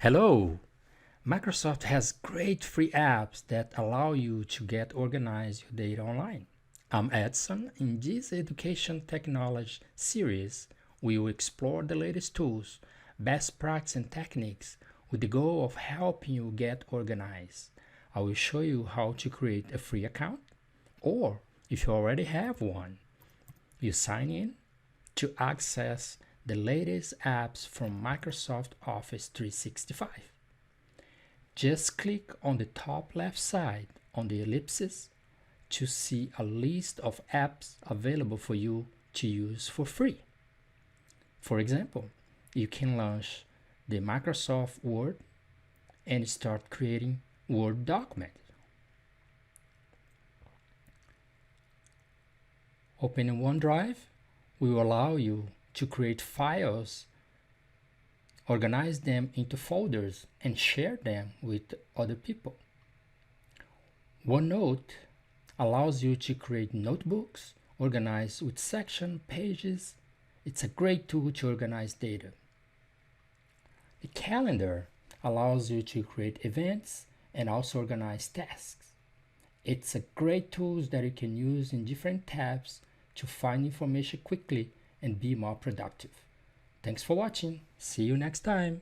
Hello! Microsoft has great free apps that allow you to get organized your data online. I'm Edson. In this education technology series, we will explore the latest tools, best practices and techniques with the goal of helping you get organized. I will show you how to create a free account, or if you already have one, you sign in to access the latest apps from Microsoft Office 365. Just click on the top left side on the ellipsis to see a list of apps available for you to use for free. For example, you can launch the Microsoft Word and start creating Word documents. Opening OneDrive will allow you to create files, organize them into folders, and share them with other people. OneNote allows you to create notebooks, organized with section pages. It's a great tool to organize data. The calendar allows you to create events and also organize tasks. It's a great tool that you can use in different tabs to find information quickly and be more productive. Thanks for watching. See you next time.